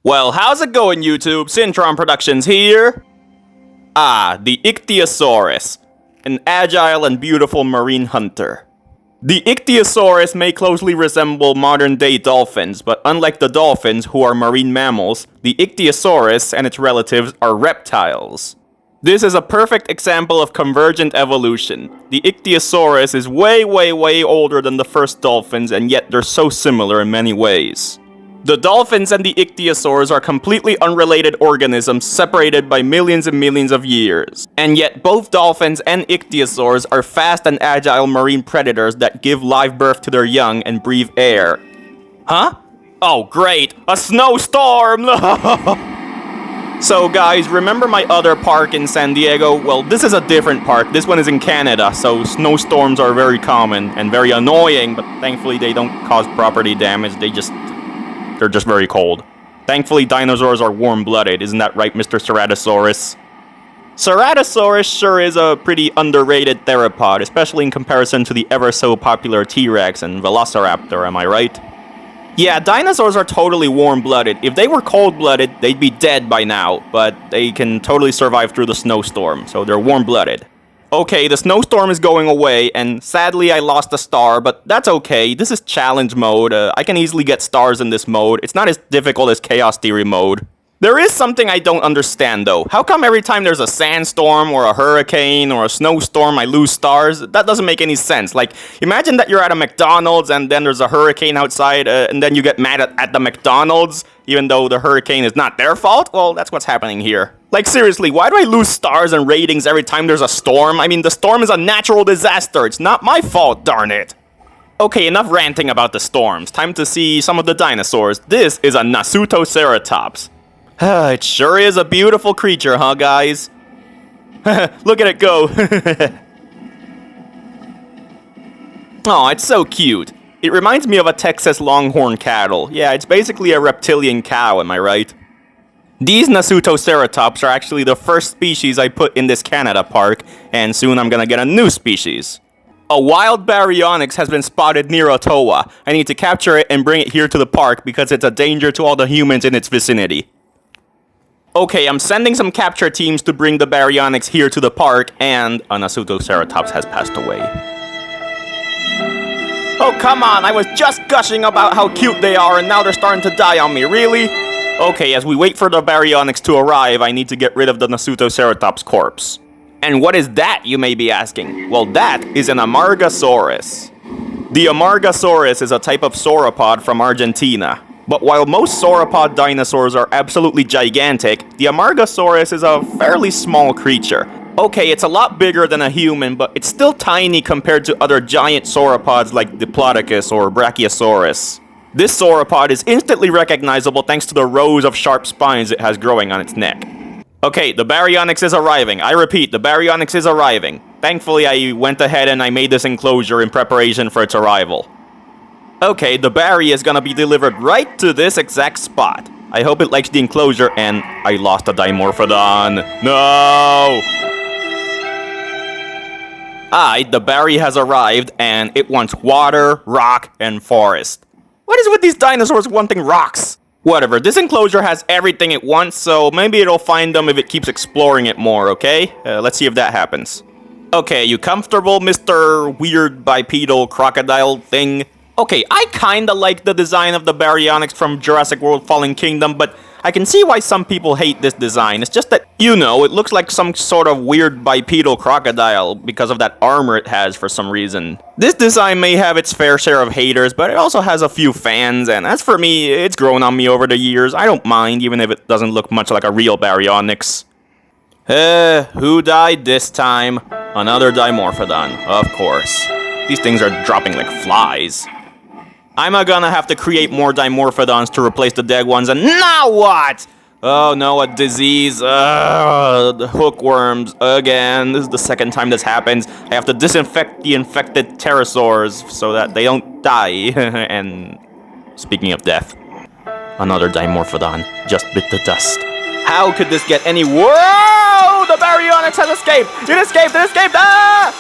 Well, how's it going, YouTube? Cintron Productions here. The Ichthyosaurus, an agile and beautiful marine hunter. The Ichthyosaurus may closely resemble modern-day dolphins, but unlike the dolphins, who are marine mammals, the Ichthyosaurus and its relatives are reptiles. This is a perfect example of convergent evolution. The Ichthyosaurus is way older than the first dolphins, and yet they're so similar in many ways. The dolphins and the Ichthyosaurs are completely unrelated organisms separated by millions and millions of years. And yet both dolphins and Ichthyosaurs are fast and agile marine predators that give live birth to their young and breathe air. Huh? Oh great, a snowstorm! So guys, remember my other park in San Diego? Well, this is a different park. This one is in Canada, so snowstorms are very common and very annoying, but thankfully they don't cause property damage. They're just very cold. Thankfully, dinosaurs are warm-blooded. Isn't that right, Mr. Ceratosaurus? Ceratosaurus sure is a pretty underrated theropod, especially in comparison to the ever-so-popular T-Rex and Velociraptor, am I right? Yeah, dinosaurs are totally warm-blooded. If they were cold-blooded, they'd be dead by now, but they can totally survive through the snowstorm, so they're warm-blooded. Okay, the snowstorm is going away, and sadly I lost a star, but that's okay. This is challenge mode. I can easily get stars in this mode. It's not as difficult as Chaos Theory mode. There is something I don't understand, though. How come every time there's a sandstorm, or a hurricane, or a snowstorm, I lose stars? That doesn't make any sense. Like, imagine that you're at a McDonald's, and then there's a hurricane outside, and then you get mad at the McDonald's, even though the hurricane is not their fault? Well, that's what's happening here. Like, seriously, why do I lose stars and ratings every time there's a storm? I mean, the storm is a natural disaster. It's not my fault, darn it. Okay, enough ranting about the storms. Time to see some of the dinosaurs. This is a Nasutoceratops. It sure is a beautiful creature, huh, guys? Look at it go. Oh, it's so cute. It reminds me of a Texas longhorn cattle. Yeah, it's basically a reptilian cow, am I right? These Nasutoceratops are actually the first species I put in this Canada park, and soon I'm gonna get a new species. A wild Baryonyx has been spotted near Ottawa. I need to capture it and bring it here to the park because it's a danger to all the humans in its vicinity. Okay, I'm sending some capture teams to bring the Baryonyx here to the park, and a Nasutoceratops has passed away. Oh, come on, I was just gushing about how cute they are, and now they're starting to die on me, really? Okay, as we wait for the Baryonyx to arrive, I need to get rid of the Nasutoceratops corpse. And what is that, you may be asking? Well, that is an Amargasaurus. The Amargasaurus is a type of sauropod from Argentina. But while most sauropod dinosaurs are absolutely gigantic, the Amargasaurus is a fairly small creature. Okay, it's a lot bigger than a human, but it's still tiny compared to other giant sauropods like Diplodocus or Brachiosaurus. This sauropod is instantly recognizable thanks to the rows of sharp spines it has growing on its neck. Okay, the Baryonyx is arriving. I repeat, the Baryonyx is arriving. Thankfully, I went ahead and I made this enclosure in preparation for its arrival. Okay, the Bary is gonna be delivered right to this exact spot. I hope it likes the enclosure, and I lost a Dimorphodon. No! The Bary has arrived, and it wants water, rock, and forest. What is with these dinosaurs wanting rocks? Whatever, this enclosure has everything it wants, so maybe it'll find them if it keeps exploring it more, okay? Let's see if that happens. Okay, you comfortable, Mr. Weird Bipedal Crocodile thing? Okay, I kinda like the design of the Baryonyx from Jurassic World Fallen Kingdom, but I can see why some people hate this design. It's just that, you know, it looks like some sort of weird bipedal crocodile because of that armor it has for some reason. This design may have its fair share of haters, but it also has a few fans, and as for me, it's grown on me over the years. I don't mind, even if it doesn't look much like a real Baryonyx. Who died this time? Another Dimorphodon, of course. These things are dropping like flies. I'm gonna have to create more Dimorphodons to replace the dead ones, and now what? Oh no, a disease. The hookworms again. This is the second time this happens. I have to disinfect the infected pterosaurs so that they don't die. And speaking of death, another Dimorphodon just bit the dust. How could this get any worse? Whoa! The Baryonyx has escaped! It escaped! It escaped! Ah!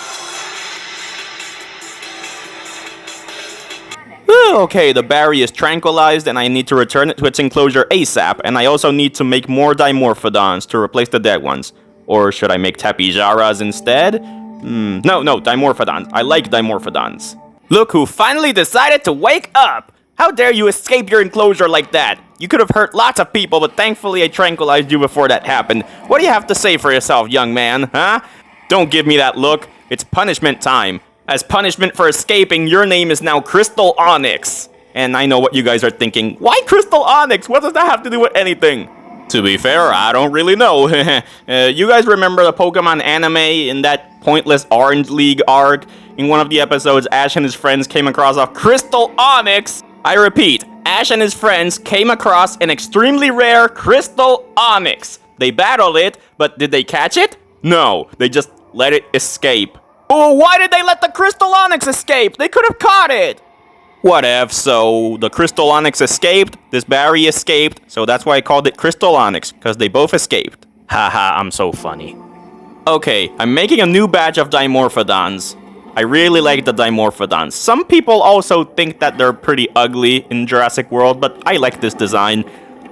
Okay, the Barry is tranquilized and I need to return it to its enclosure ASAP, and I also need to make more Dimorphodons to replace the dead ones. Or should I make Tapijaras instead? No, Dimorphodons. I like Dimorphodons. Look who finally decided to wake up! How dare you escape your enclosure like that? You could have hurt lots of people, but thankfully I tranquilized you before that happened. What do you have to say for yourself, young man, huh? Don't give me that look. It's punishment time. As punishment for escaping, your name is now Crystal Onyx. And I know what you guys are thinking. Why Crystal Onyx? What does that have to do with anything? To be fair, I don't really know. You guys remember the Pokemon anime in that pointless Orange League arc? In one of the episodes, Ash and his friends came across a Crystal Onyx. I repeat, Ash and his friends came across an extremely rare Crystal Onyx. They battled it, but did they catch it? No, they just let it escape. Oh, why did they let the Crystal Onyx escape? They could have caught it! Whatever, so the Crystal Onyx escaped, this Barry escaped, so that's why I called it Crystal Onyx, because they both escaped. Haha, I'm so funny. Okay, I'm making a new batch of Dimorphodons. I really like the Dimorphodons. Some people also think that they're pretty ugly in Jurassic World, but I like this design.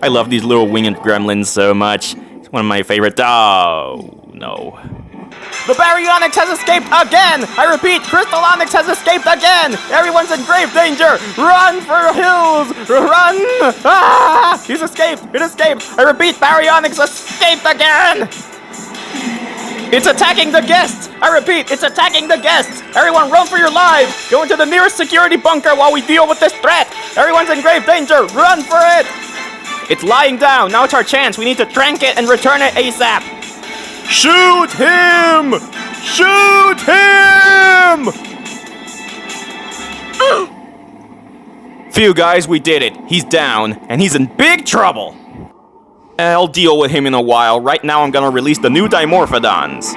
I love these little winged gremlins so much. It's one of my favorite. Oh, no. The Baryonyx has escaped again! I repeat, Crystal Onyx has escaped again! Everyone's in grave danger! Run for the hills! Run! Ah! He's escaped! It escaped! I repeat, Baryonyx escaped again! It's attacking the guests! I repeat, it's attacking the guests! Everyone run for your lives! Go into the nearest security bunker while we deal with this threat! Everyone's in grave danger! Run for it! It's lying down! Now it's our chance! We need to trank it and return it ASAP! Shoot him! Shoot him! Phew, guys, we did it. He's down, and he's in big trouble. I'll deal with him in a while. Right now, I'm gonna release the new Dimorphodons.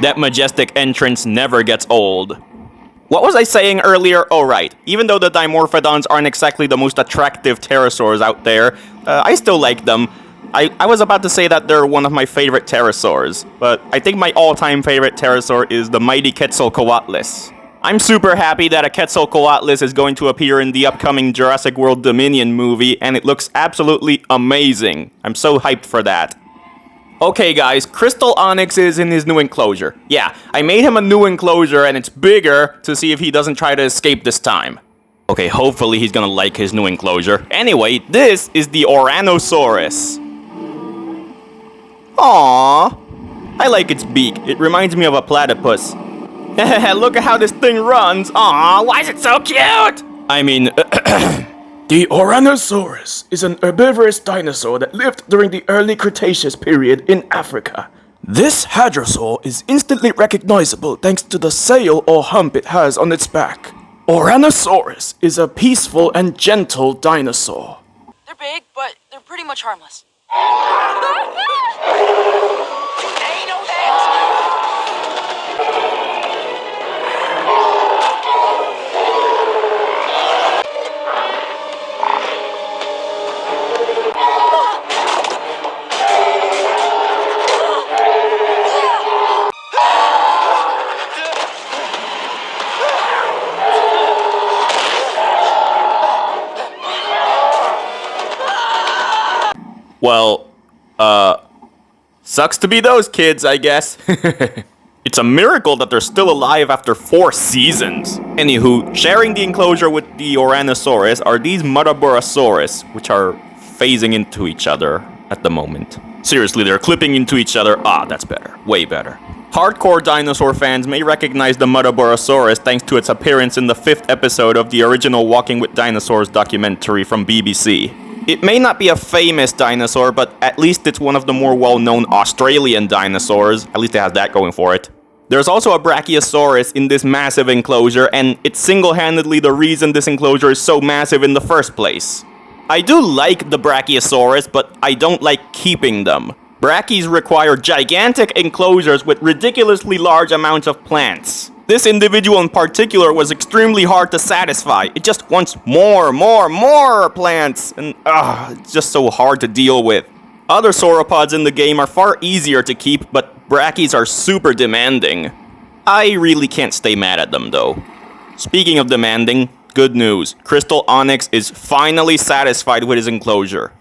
That majestic entrance never gets old. What was I saying earlier? Oh, right. Even though the Dimorphodons aren't exactly the most attractive pterosaurs out there, I still like them. I was about to say that they're one of my favorite pterosaurs, but I think my all-time favorite pterosaur is the mighty Quetzalcoatlus. I'm super happy that a Quetzalcoatlus is going to appear in the upcoming Jurassic World Dominion movie, and it looks absolutely amazing. I'm so hyped for that. Okay guys, Crystal Onyx is in his new enclosure. Yeah, I made him a new enclosure and it's bigger to see if he doesn't try to escape this time. Okay, hopefully he's gonna like his new enclosure. Anyway, this is the Ouranosaurus. Aww. I like its beak. It reminds me of a platypus. Look at how this thing runs. Aww, why is it so cute? I mean, The Ouranosaurus is an herbivorous dinosaur that lived during the early Cretaceous period in Africa. This hadrosaur is instantly recognizable thanks to the sail or hump it has on its back. Ouranosaurus is a peaceful and gentle dinosaur. They're big, but they're pretty much harmless. well, sucks to be those kids, I guess. It's a miracle that they're still alive after 4 seasons. Anywho, sharing the enclosure with the Ouranosaurus are these Muttaburrasaurus, which are phasing into each other at the moment. Seriously, they're clipping into each other. Ah, that's better. Way better. Hardcore dinosaur fans may recognize the Muttaburrasaurus thanks to its appearance in the 5th episode of the original Walking with Dinosaurs documentary from BBC. It may not be a famous dinosaur, but at least it's one of the more well-known Australian dinosaurs. At least it has that going for it. There's also a Brachiosaurus in this massive enclosure, and it's single-handedly the reason this enclosure is so massive in the first place. I do like the Brachiosaurus, but I don't like keeping them. Brachies require gigantic enclosures with ridiculously large amounts of plants. This individual in particular was extremely hard to satisfy. It just wants more plants, and it's just so hard to deal with. Other sauropods in the game are far easier to keep, but Brachies are super demanding. I really can't stay mad at them though. Speaking of demanding, good news. Crystal Onyx is finally satisfied with his enclosure.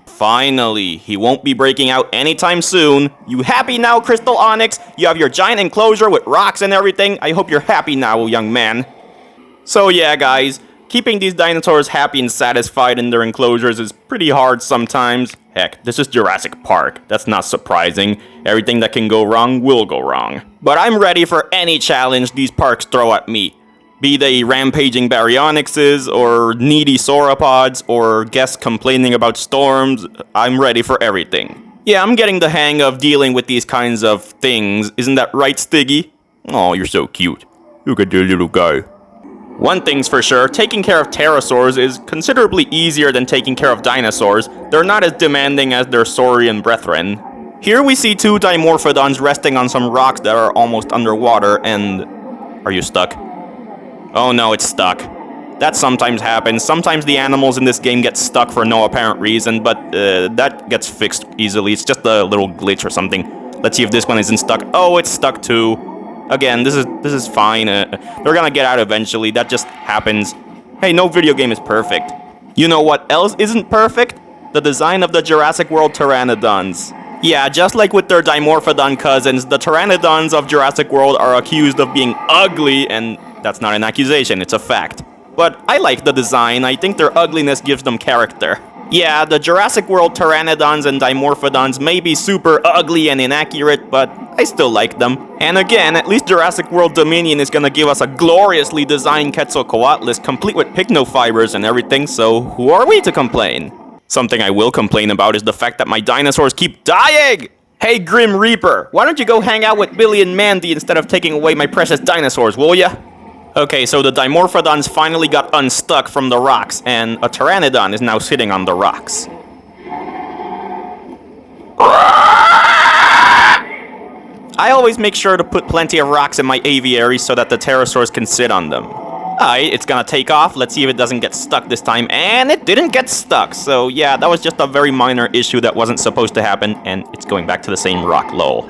Finally, he won't be breaking out anytime soon. You happy now, Crystal Onyx? You have your giant enclosure with rocks and everything. I hope you're happy now, young man. So yeah, guys, keeping these dinosaurs happy and satisfied in their enclosures is pretty hard sometimes. Heck, this is Jurassic Park. That's not surprising. Everything that can go wrong will go wrong. But I'm ready for any challenge these parks throw at me. Be they rampaging Baryonyxes, or needy sauropods, or guests complaining about storms, I'm ready for everything. Yeah, I'm getting the hang of dealing with these kinds of things. Isn't that right, Stiggy? Oh, you're so cute. Look at the little guy. One thing's for sure, taking care of pterosaurs is considerably easier than taking care of dinosaurs. They're not as demanding as their saurian brethren. Here we see two dimorphodons resting on some rocks that are almost underwater, and... Are you stuck? Oh no, it's stuck. That sometimes happens. Sometimes the animals in this game get stuck for no apparent reason, but that gets fixed easily. It's just a little glitch or something. Let's see if this one isn't stuck. Oh, it's stuck too. Again, this is fine. They're gonna get out eventually. That just happens. Hey, no video game is perfect. You know what else isn't perfect? The design of the Jurassic World Pteranodons. Yeah, just like with their Dimorphodon cousins, the Pteranodons of Jurassic World are accused of being ugly, and that's not an accusation, it's a fact. But I like the design. I think their ugliness gives them character. Yeah, the Jurassic World Pteranodons and Dimorphodons may be super ugly and inaccurate, but I still like them. And again, at least Jurassic World Dominion is gonna give us a gloriously designed Quetzalcoatlus complete with pycnofibers and everything, so who are we to complain? Something I will complain about is the fact that my dinosaurs keep dying! Hey Grim Reaper, why don't you go hang out with Billy and Mandy instead of taking away my precious dinosaurs, will ya? Okay, so the Dimorphodons finally got unstuck from the rocks, and a Pteranodon is now sitting on the rocks. I always make sure to put plenty of rocks in my aviary so that the pterosaurs can sit on them. Alright, it's gonna take off. Let's see if it doesn't get stuck this time. And it didn't get stuck. So yeah, that was just a very minor issue that wasn't supposed to happen. And it's going back to the same rock, lol.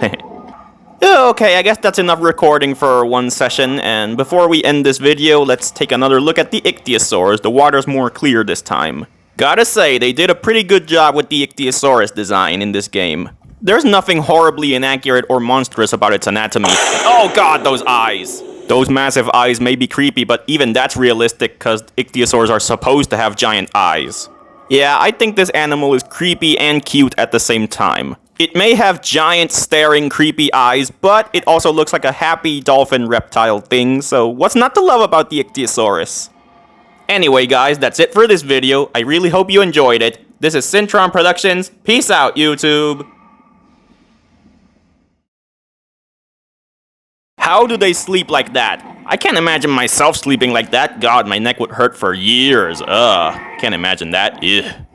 Okay, I guess that's enough recording for one session. And before we end this video, let's take another look at the Ichthyosaurs. The water's more clear this time. Gotta say, they did a pretty good job with the Ichthyosaurus design in this game. There's nothing horribly inaccurate or monstrous about its anatomy. Oh god, those eyes! Those massive eyes may be creepy, but even that's realistic because ichthyosaurs are supposed to have giant eyes. Yeah, I think this animal is creepy and cute at the same time. It may have giant, staring, creepy eyes, but it also looks like a happy dolphin reptile thing, so what's not to love about the Ichthyosaurus? Anyway guys, that's it for this video. I really hope you enjoyed it. This is Cintron Productions. Peace out, YouTube! How do they sleep like that? I can't imagine myself sleeping like that. God, my neck would hurt for years. Can't imagine that. Ugh.